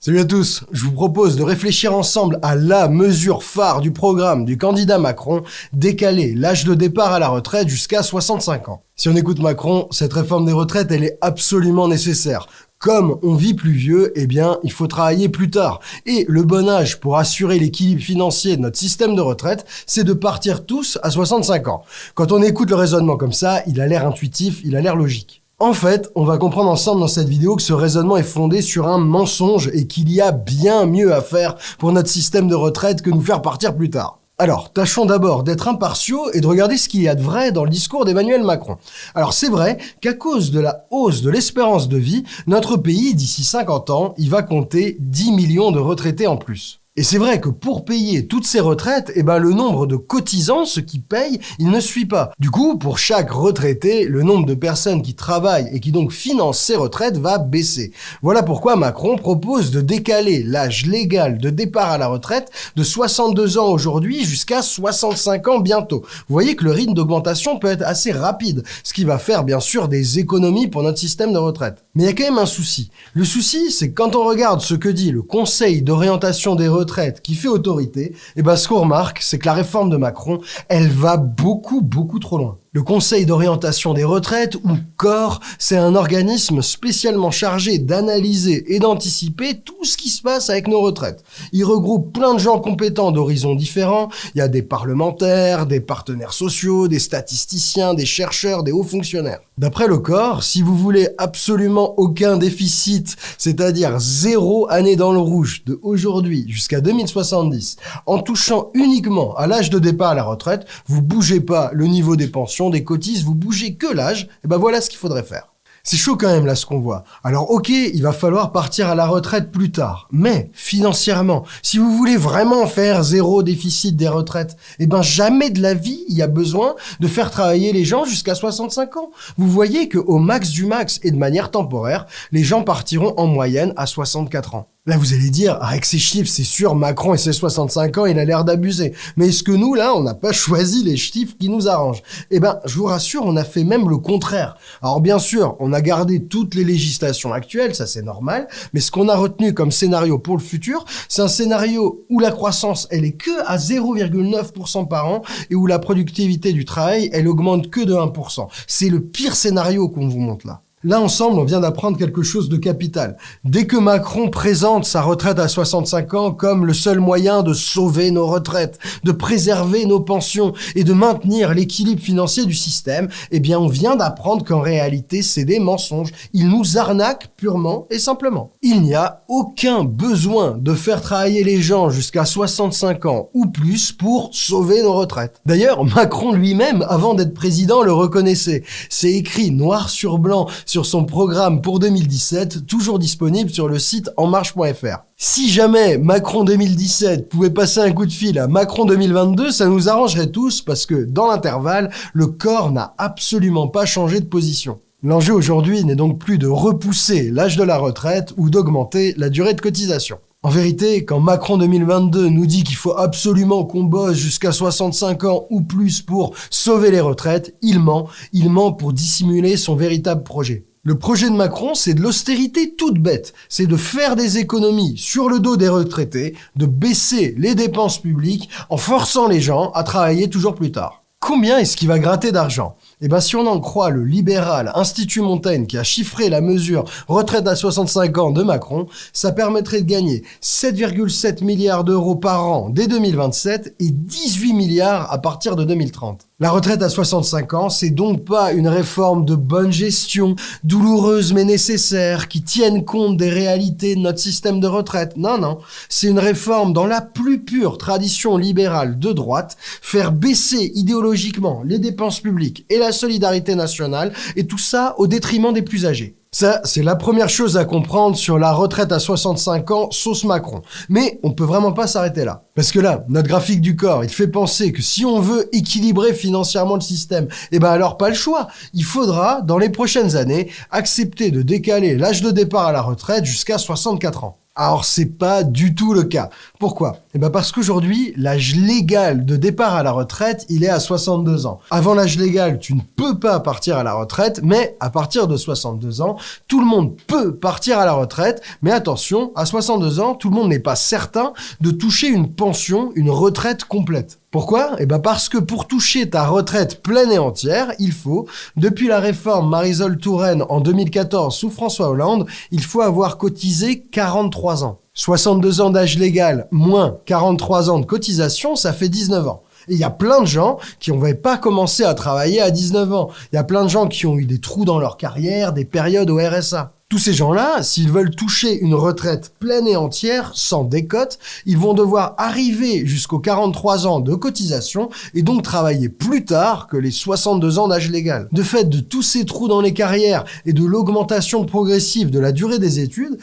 Salut à tous, je vous propose de réfléchir ensemble à la mesure phare du programme du candidat Macron, décaler l'âge de départ à la retraite jusqu'à 65 ans. Si on écoute Macron, cette réforme des retraites, elle est absolument nécessaire. Comme on vit plus vieux, eh bien, il faut travailler plus tard. Et le bon âge pour assurer l'équilibre financier de notre système de retraite, c'est de partir tous à 65 ans. Quand on écoute le raisonnement comme ça, il a l'air intuitif, il a l'air logique. En fait, on va comprendre ensemble dans cette vidéo que ce raisonnement est fondé sur un mensonge et qu'il y a bien mieux à faire pour notre système de retraite que nous faire partir plus tard. Alors, tâchons d'abord d'être impartiaux et de regarder ce qu'il y a de vrai dans le discours d'Emmanuel Macron. Alors, c'est vrai qu'à cause de la hausse de l'espérance de vie, notre pays, d'ici 50 ans, il va compter 10 millions de retraités en plus. Et c'est vrai que pour payer toutes ces retraites, le nombre de cotisants, ceux qui payent, il ne suit pas. Du coup, pour chaque retraité, le nombre de personnes qui travaillent et qui donc financent ces retraites va baisser. Voilà pourquoi Macron propose de décaler l'âge légal de départ à la retraite de 62 ans aujourd'hui jusqu'à 65 ans bientôt. Vous voyez que le rythme d'augmentation peut être assez rapide, ce qui va faire bien sûr des économies pour notre système de retraite. Mais il y a quand même un souci. Le souci, c'est que quand on regarde ce que dit le Conseil d'orientation des retraites qui fait autorité, ce qu'on remarque, c'est que la réforme de Macron, elle va beaucoup trop loin. Le Conseil d'orientation des retraites, ou COR, c'est un organisme spécialement chargé d'analyser et d'anticiper tout ce qui se passe avec nos retraites. Il regroupe plein de gens compétents d'horizons différents. Il y a des parlementaires, des partenaires sociaux, des statisticiens, des chercheurs, des hauts fonctionnaires. D'après le COR, si vous voulez absolument aucun déficit, c'est-à-dire 0 année dans le rouge de aujourd'hui jusqu'à 2070, en touchant uniquement à l'âge de départ à la retraite, vous bougez pas le niveau des pensions, des cotises, vous bougez que l'âge, voilà ce qu'il faudrait faire. C'est chaud quand même là ce qu'on voit. Alors ok, il va falloir partir à la retraite plus tard, mais financièrement, si vous voulez vraiment faire zéro déficit des retraites, jamais de la vie il y a besoin de faire travailler les gens jusqu'à 65 ans. Vous voyez qu'au max du max et de manière temporaire, les gens partiront en moyenne à 64 ans. Là, vous allez dire, avec ces chiffres, c'est sûr, Macron et ses 65 ans, il a l'air d'abuser. Mais est-ce que nous, là, on n'a pas choisi les chiffres qui nous arrangent? Je vous rassure, on a fait même le contraire. Alors bien sûr, on a gardé toutes les législations actuelles, ça c'est normal, mais ce qu'on a retenu comme scénario pour le futur, c'est un scénario où la croissance, elle est que à 0,9% par an et où la productivité du travail, elle augmente que de 1%. C'est le pire scénario qu'on vous montre là. Là, ensemble, on vient d'apprendre quelque chose de capital. Dès que Macron présente sa retraite à 65 ans comme le seul moyen de sauver nos retraites, de préserver nos pensions et de maintenir l'équilibre financier du système, on vient d'apprendre qu'en réalité, c'est des mensonges. Il nous arnaque purement et simplement. Il n'y a aucun besoin de faire travailler les gens jusqu'à 65 ans ou plus pour sauver nos retraites. D'ailleurs, Macron lui-même, avant d'être président, le reconnaissait. C'est écrit noir sur blanc sur son programme pour 2017, toujours disponible sur le site enmarche.fr. Si jamais Macron 2017 pouvait passer un coup de fil à Macron 2022, ça nous arrangerait tous parce que, dans l'intervalle, le corps n'a absolument pas changé de position. L'enjeu aujourd'hui n'est donc plus de repousser l'âge de la retraite ou d'augmenter la durée de cotisation. En vérité, quand Macron 2022 nous dit qu'il faut absolument qu'on bosse jusqu'à 65 ans ou plus pour sauver les retraites, il ment pour dissimuler son véritable projet. Le projet de Macron, c'est de l'austérité toute bête. C'est de faire des économies sur le dos des retraités, de baisser les dépenses publiques en forçant les gens à travailler toujours plus tard. Combien est-ce qu'il va gratter d'argent ? Si on en croit le libéral Institut Montaigne qui a chiffré la mesure retraite à 65 ans de Macron, ça permettrait de gagner 7,7 milliards d'euros par an dès 2027 et 18 milliards à partir de 2030. La retraite à 65 ans, c'est donc pas une réforme de bonne gestion, douloureuse mais nécessaire, qui tienne compte des réalités de notre système de retraite. Non, c'est une réforme dans la plus pure tradition libérale de droite, faire baisser idéologiquement les dépenses publiques et la solidarité nationale, et tout ça au détriment des plus âgés. Ça, c'est la première chose à comprendre sur la retraite à 65 ans, sauce Macron. Mais on peut vraiment pas s'arrêter là. Parce que là, notre graphique du corps, il fait penser que si on veut équilibrer financièrement le système, alors pas le choix. Il faudra, dans les prochaines années, accepter de décaler l'âge de départ à la retraite jusqu'à 64 ans. Alors c'est pas du tout le cas. Pourquoi? Parce qu'aujourd'hui, l'âge légal de départ à la retraite, il est à 62 ans. Avant l'âge légal, tu ne peux pas partir à la retraite, mais à partir de 62 ans, tout le monde peut partir à la retraite. Mais attention, à 62 ans, tout le monde n'est pas certain de toucher une pension, une retraite complète. Pourquoi? Parce que pour toucher ta retraite pleine et entière, il faut, depuis la réforme Marisol Touraine en 2014 sous François Hollande, il faut avoir cotisé 43 ans. 62 ans d'âge légal moins 43 ans de cotisation, ça fait 19 ans. Et il y a plein de gens qui n'avaient pas commencé à travailler à 19 ans. Il y a plein de gens qui ont eu des trous dans leur carrière, des périodes au RSA. Tous ces gens-là, s'ils veulent toucher une retraite pleine et entière, sans décote, ils vont devoir arriver jusqu'aux 43 ans de cotisation et donc travailler plus tard que les 62 ans d'âge légal. De fait, de tous ces trous dans les carrières et de l'augmentation progressive de la durée des études,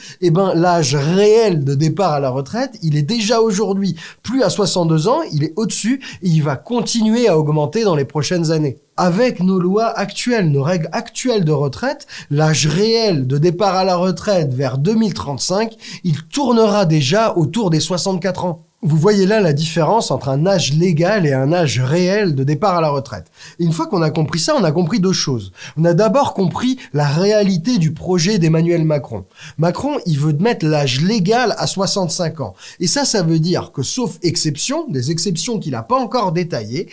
l'âge réel de départ à la retraite, il est déjà aujourd'hui plus à 62 ans, il est au-dessus et il va continuer à augmenter dans les prochaines années. Avec nos lois actuelles, nos règles actuelles de retraite, l'âge réel de départ à la retraite vers 2035, il tournera déjà autour des 64 ans. Vous voyez là la différence entre un âge légal et un âge réel de départ à la retraite. Et une fois qu'on a compris ça, on a compris deux choses. On a d'abord compris la réalité du projet d'Emmanuel Macron. Macron, il veut mettre l'âge légal à 65 ans. Et ça veut dire que sauf exception, des exceptions qu'il n'a pas encore détaillées,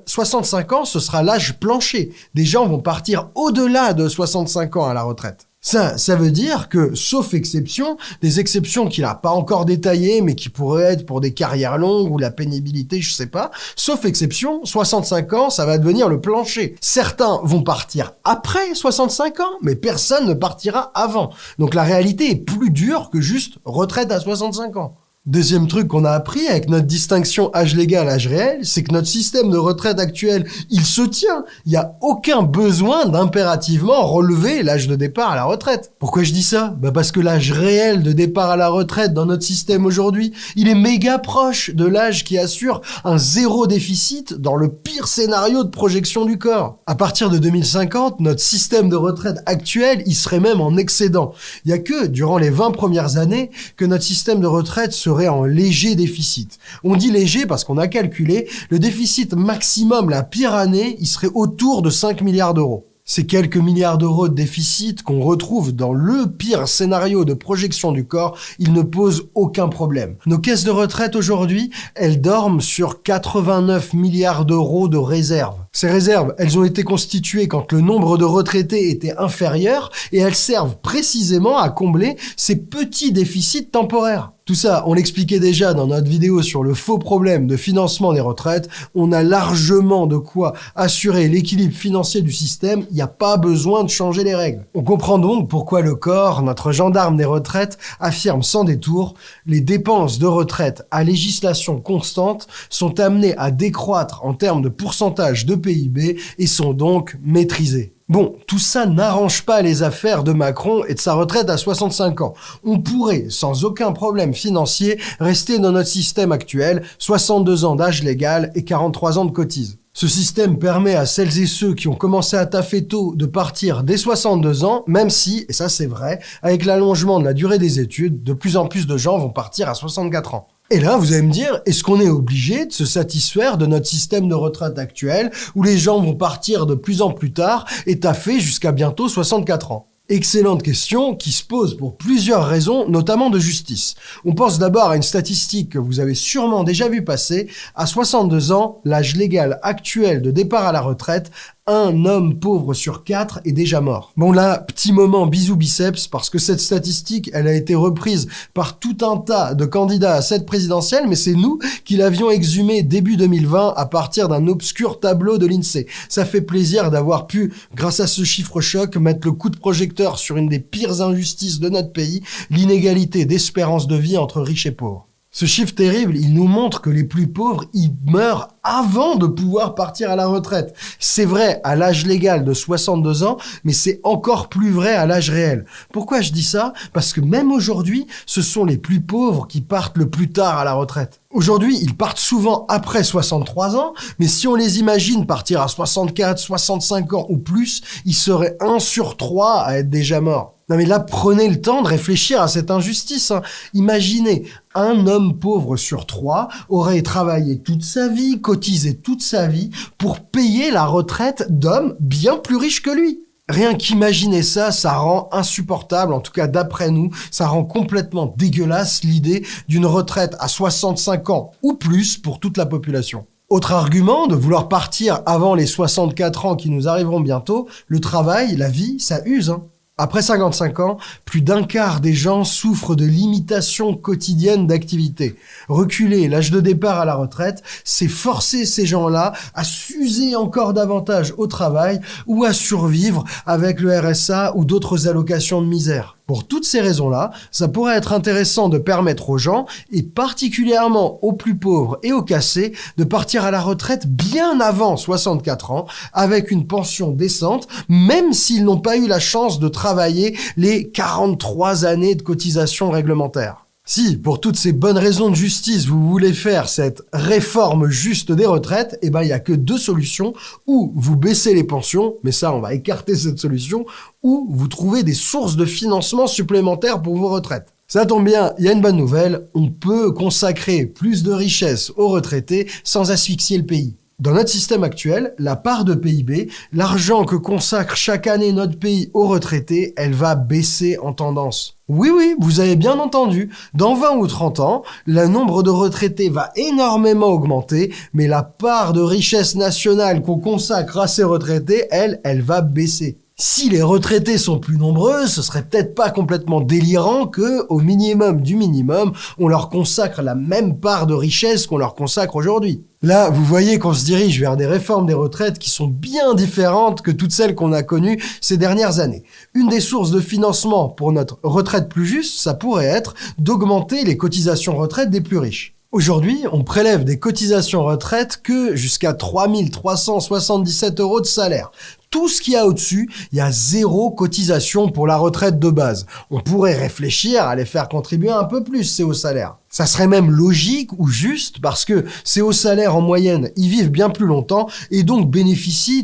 65 ans, ce sera l'âge plancher. Des gens vont partir au-delà de 65 ans à la retraite. Ça veut dire que, sauf exception, des exceptions qu'il n'a pas encore détaillées, mais qui pourraient être pour des carrières longues ou la pénibilité, je sais pas, sauf exception, 65 ans, ça va devenir le plancher. Certains vont partir après 65 ans, mais personne ne partira avant. Donc la réalité est plus dure que juste retraite à 65 ans. Deuxième truc qu'on a appris avec notre distinction âge légal, âge réel, c'est que notre système de retraite actuel, il se tient. Il n'y a aucun besoin d'impérativement relever l'âge de départ à la retraite. Pourquoi je dis ça? Parce que l'âge réel de départ à la retraite dans notre système aujourd'hui, il est méga proche de l'âge qui assure un zéro déficit dans le pire scénario de projection du corps. À partir de 2050, notre système de retraite actuel, il serait même en excédent. Il n'y a que durant les 20 premières années que notre système de retraite serait en léger déficit. On dit léger parce qu'on a calculé le déficit maximum la pire année, il serait autour de 5 milliards d'euros. Ces quelques milliards d'euros de déficit qu'on retrouve dans le pire scénario de projection du corps, ils ne posent aucun problème. Nos caisses de retraite aujourd'hui, elles dorment sur 89 milliards d'euros de réserves. Ces réserves, elles ont été constituées quand le nombre de retraités était inférieur et elles servent précisément à combler ces petits déficits temporaires. Tout ça, on l'expliquait déjà dans notre vidéo sur le faux problème de financement des retraites. On a largement de quoi assurer l'équilibre financier du système. Il n'y a pas besoin de changer les règles. On comprend donc pourquoi le corps, notre gendarme des retraites, affirme sans détour: les dépenses de retraite à législation constante sont amenées à décroître en termes de pourcentage de PIB et sont donc maîtrisées. Bon, tout ça n'arrange pas les affaires de Macron et de sa retraite à 65 ans. On pourrait, sans aucun problème financier, rester dans notre système actuel, 62 ans d'âge légal et 43 ans de cotise. Ce système permet à celles et ceux qui ont commencé à taffer tôt de partir dès 62 ans, même si, et ça c'est vrai, avec l'allongement de la durée des études, de plus en plus de gens vont partir à 64 ans. Et là, vous allez me dire, est-ce qu'on est obligé de se satisfaire de notre système de retraite actuel où les gens vont partir de plus en plus tard et taffer jusqu'à bientôt 64 ans? Excellente question qui se pose pour plusieurs raisons, notamment de justice. On pense d'abord à une statistique que vous avez sûrement déjà vu passer. À 62 ans, l'âge légal actuel de départ à la retraite, un homme pauvre sur 4 est déjà mort. Bon là, petit moment bisous biceps, parce que cette statistique, elle a été reprise par tout un tas de candidats à cette présidentielle, mais c'est nous qui l'avions exhumée début 2020 à partir d'un obscur tableau de l'INSEE. Ça fait plaisir d'avoir pu, grâce à ce chiffre choc, mettre le coup de projecteur sur une des pires injustices de notre pays, l'inégalité d'espérance de vie entre riches et pauvres. Ce chiffre terrible, il nous montre que les plus pauvres, ils meurent avant de pouvoir partir à la retraite. C'est vrai à l'âge légal de 62 ans, mais c'est encore plus vrai à l'âge réel. Pourquoi je dis ça? Parce que même aujourd'hui, ce sont les plus pauvres qui partent le plus tard à la retraite. Aujourd'hui, ils partent souvent après 63 ans, mais si on les imagine partir à 64, 65 ans ou plus, ils seraient 1 sur 3 à être déjà morts. Non mais là, prenez le temps de réfléchir à cette injustice, hein. Imaginez, un homme pauvre sur 3 aurait travaillé toute sa vie, cotisé toute sa vie pour payer la retraite d'hommes bien plus riches que lui. Rien qu'imaginer ça, ça rend insupportable, en tout cas d'après nous, ça rend complètement dégueulasse l'idée d'une retraite à 65 ans ou plus pour toute la population. Autre argument de vouloir partir avant les 64 ans qui nous arriveront bientôt, le travail, la vie, ça use, hein. Après 55 ans, plus d'un quart des gens souffrent de limitations quotidiennes d'activité. Reculer l'âge de départ à la retraite, c'est forcer ces gens-là à s'user encore davantage au travail ou à survivre avec le RSA ou d'autres allocations de misère. Pour toutes ces raisons-là, ça pourrait être intéressant de permettre aux gens, et particulièrement aux plus pauvres et aux cassés, de partir à la retraite bien avant 64 ans, avec une pension décente, même s'ils n'ont pas eu la chance de travailler les 43 années de cotisation réglementaire. Si, pour toutes ces bonnes raisons de justice, vous voulez faire cette réforme juste des retraites, il y a que 2 solutions. Ou vous baissez les pensions, mais ça, on va écarter cette solution, ou vous trouvez des sources de financement supplémentaires pour vos retraites. Ça tombe bien, il y a une bonne nouvelle, on peut consacrer plus de richesses aux retraités sans asphyxier le pays. Dans notre système actuel, la part de PIB, l'argent que consacre chaque année notre pays aux retraités, elle va baisser en tendance. Oui, vous avez bien entendu. Dans 20 ou 30 ans, le nombre de retraités va énormément augmenter, mais la part de richesse nationale qu'on consacre à ces retraités, elle va baisser. Si les retraités sont plus nombreux, ce serait peut-être pas complètement délirant que, au minimum du minimum, on leur consacre la même part de richesse qu'on leur consacre aujourd'hui. Là, vous voyez qu'on se dirige vers des réformes des retraites qui sont bien différentes que toutes celles qu'on a connues ces dernières années. Une des sources de financement pour notre retraite plus juste, ça pourrait être d'augmenter les cotisations retraite des plus riches. Aujourd'hui, on prélève des cotisations retraite que jusqu'à 3 377 € de salaire. Tout ce qu'il y a au-dessus, il y a 0 cotisation pour la retraite de base. On pourrait réfléchir à les faire contribuer un peu plus, ces hauts salaires. Ça serait même logique ou juste parce que ces hauts salaires en moyenne, ils vivent bien plus longtemps et donc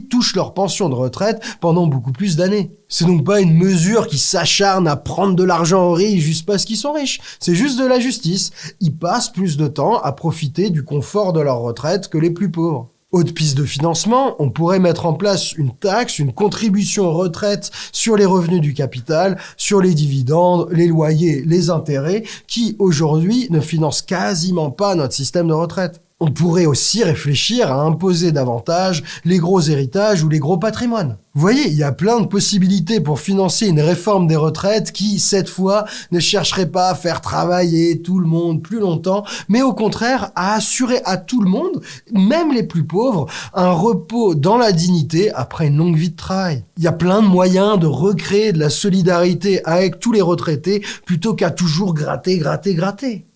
touchent leur pension de retraite pendant beaucoup plus d'années. C'est donc pas une mesure qui s'acharne à prendre de l'argent aux riches juste parce qu'ils sont riches. C'est juste de la justice. Ils passent plus de temps à profiter du confort de leur retraite que les plus pauvres. Autre piste de financement, on pourrait mettre en place une taxe, une contribution retraite sur les revenus du capital, sur les dividendes, les loyers, les intérêts, qui aujourd'hui ne financent quasiment pas notre système de retraite. On pourrait aussi réfléchir à imposer davantage les gros héritages ou les gros patrimoines. Vous voyez, il y a plein de possibilités pour financer une réforme des retraites qui, cette fois, ne chercherait pas à faire travailler tout le monde plus longtemps, mais au contraire à assurer à tout le monde, même les plus pauvres, un repos dans la dignité après une longue vie de travail. Il y a plein de moyens de recréer de la solidarité avec tous les retraités plutôt qu'à toujours gratter.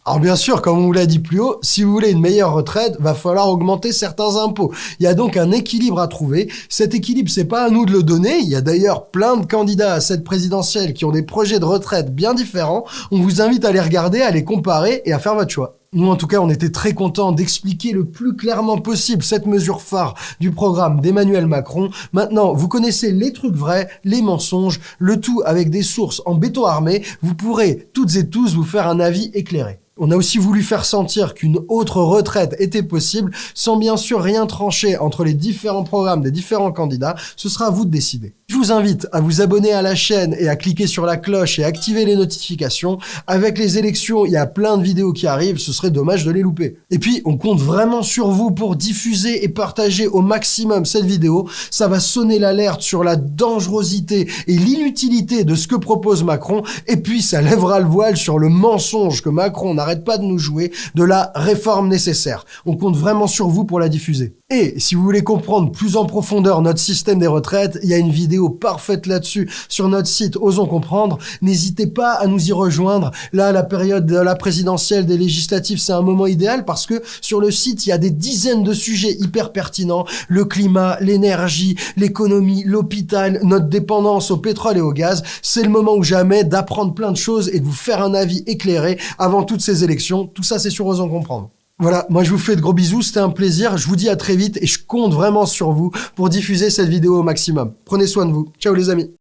Alors bien sûr, comme on vous l'a dit plus haut, si vous voulez une meilleure retraite, va falloir augmenter certains impôts. Il y a donc un équilibre à trouver. Cet équilibre, c'est pas à nous de le donner. Il y a d'ailleurs plein de candidats à cette présidentielle qui ont des projets de retraite bien différents. On vous invite à les regarder, à les comparer et à faire votre choix. Nous, en tout cas, on était très contents d'expliquer le plus clairement possible cette mesure phare du programme d'Emmanuel Macron. Maintenant, vous connaissez les trucs vrais, les mensonges, le tout avec des sources en béton armé. Vous pourrez toutes et tous vous faire un avis éclairé. On a aussi voulu faire sentir qu'une autre retraite était possible, sans bien sûr rien trancher entre les différents programmes des différents candidats. Ce sera à vous de décider. Je vous invite à vous abonner à la chaîne et à cliquer sur la cloche et activer les notifications. Avec les élections, il y a plein de vidéos qui arrivent, ce serait dommage de les louper. Et puis, on compte vraiment sur vous pour diffuser et partager au maximum cette vidéo. Ça va sonner l'alerte sur la dangerosité et l'inutilité de ce que propose Macron. Et puis, ça lèvera le voile sur le mensonge que Macron n'arrête pas de nous jouer de la réforme nécessaire. On compte vraiment sur vous pour la diffuser. Et si vous voulez comprendre plus en profondeur notre système des retraites, il y a une vidéo parfaite là-dessus sur notre site Osons Comprendre. N'hésitez pas à nous y rejoindre. Là, la période de la présidentielle, des législatives, c'est un moment idéal parce que sur le site, il y a des dizaines de sujets hyper pertinents. Le climat, l'énergie, l'économie, l'hôpital, notre dépendance au pétrole et au gaz. C'est le moment ou jamais d'apprendre plein de choses et de vous faire un avis éclairé avant toutes ces élections. Tout ça, c'est sur Osons Comprendre. Voilà, moi je vous fais de gros bisous, c'était un plaisir, je vous dis à très vite et je compte vraiment sur vous pour diffuser cette vidéo au maximum. Prenez soin de vous. Ciao les amis.